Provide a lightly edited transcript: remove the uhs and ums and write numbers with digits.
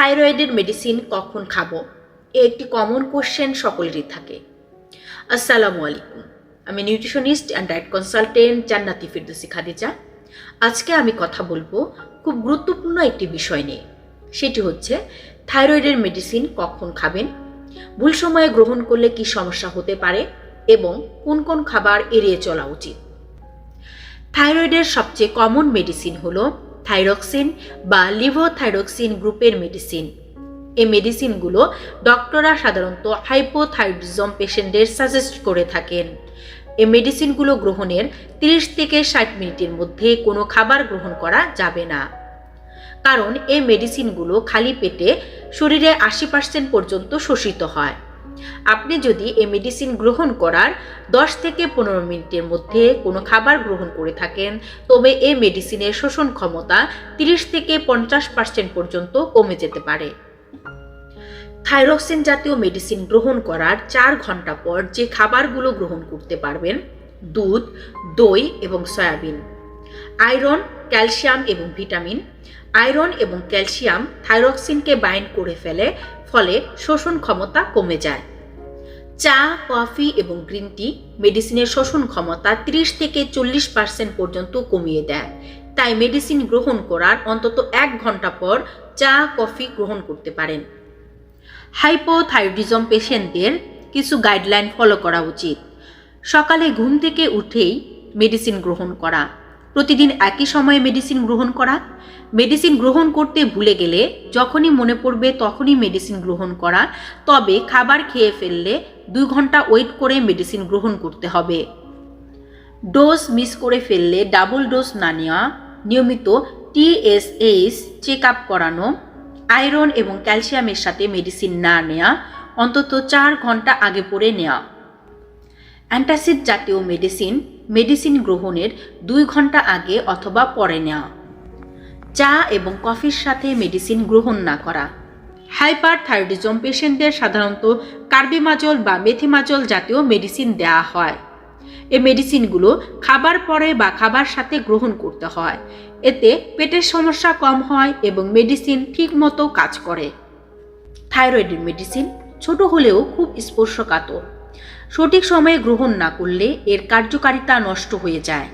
থাইরয়েডের মেডিসিন কখন খাবো? একটি কমন কোশ্চেন সকলেরই থাকে। আসসালামু আলাইকুম, আমি নিউট্রিশনিস্ট অ্যান্ড ডায়েট কনসালটেন্ট জান্নাতি ফিরদৌসী খাদিজা। আজকে আমি কথা বলবো খুব গুরুত্বপূর্ণ একটি বিষয় নিয়ে। সেটি হচ্ছে থাইরয়েডের মেডিসিন কখন খাবেন, ভুল সময়ে গ্রহণ করলে কি সমস্যা হতে পারে এবং কোন কোন খাবার এড়িয়ে চলা উচিত। থাইরয়েডের সবচেয়ে কমন মেডিসিন হলো থাইরক্সিন বা লিভোথাইরক্সিন গ্রুপের মেডিসিন। এই মেডিসিনগুলো ডক্টররা সাধারণত হাইপোথাইরয়েডিজম পেশেন্টদের সাজেস্ট করে থাকেন। এই মেডিসিনগুলো গ্রহণের 30 থেকে 60 মিনিটের মধ্যে কোনো খাবার গ্রহণ করা যাবে না, কারণ এই মেডিসিনগুলো খালি পেটে শরীরে 80% পর্যন্ত শোষিত হয়। আপনি যদি এই মেডিসিন গ্রহণ করার 10 থেকে 15 মিনিটের মধ্যে কোনো খাবার গ্রহণ করে থাকেন, তবে এই মেডিসিনের শোষণ ক্ষমতা 30 থেকে 50% পর্যন্ত কমে যেতে পারে। থাইরক্সিন জাতীয় মেডিসিন গ্রহণ করার 4 ঘন্টা পর যে খাবারগুলো গ্রহণ করতে পারবেন: দুধ, দই এবং সয়াবিন। আয়রন, ক্যালসিয়াম এবং ভিটামিন। আয়রন এবং ক্যালসিয়াম থাইরক্সিনকে বাইন্ড করে ফলে শোষণ ক্ষমতা কমে যায়। চা, কফি এবং গ্রিন টি মেডিসিনের শোষণ ক্ষমতা 30 থেকে 40% পর্যন্ত কমিয়ে দেয়। তাই মেডিসিন গ্রহণ করার অন্তত 1 ঘন্টা পর চা, কফি গ্রহণ করতে পারেন। হাইপোথাইরয়েডিজম পেশেন্টদের কিছু গাইডলাইন ফলো করা উচিত। সকালে ঘুম থেকে উঠেই মেডিসিন গ্রহণ করা, প্রতিদিন একই সময়ে মেডিসিন গ্রহণ করা, মেডিসিন গ্রহণ করতে ভুলে গেলে যখনই মনে পড়বে তখনই মেডিসিন গ্রহণ করা, তবে খাবার খেয়ে ফেললে 2 ঘন্টা ওয়েট করে মেডিসিন গ্রহণ করতে হবে। ডোজ মিস করে ফেললে ডাবল ডোজ না নেওয়া, নিয়মিত TSH চেক আপ করানো, আয়রন এবং ক্যালসিয়ামের সাথে মেডিসিন না নেওয়া, অন্তত 4 ঘন্টা আগে পরে নেওয়া। অ্যান্টাসিড জাতীয় মেডিসিন গ্রহণের 2 ঘন্টা আগে অথবা পরে নেওয়া। চা এবং কফির সাথে মেডিসিন গ্রহণ না করা। হাইপারথাইরয়েডিজম পেশেন্টদের সাধারণত কার্বিমাজল বা মেথিমাজল জাতীয় মেডিসিন দেওয়া হয়। এই মেডিসিনগুলো খাবার পরে বা খাবার সাথে গ্রহণ করতে হয়। এতে পেটের সমস্যা কম হয় এবং মেডিসিন ঠিকমতো কাজ করে। থাইরয়েডের মেডিসিন ছোট হলেও খুব স্পর্শকাতর। সঠিক সময়ে গ্রহণ না করলে এর কার্যকারিতা নষ্ট হয়ে যায়।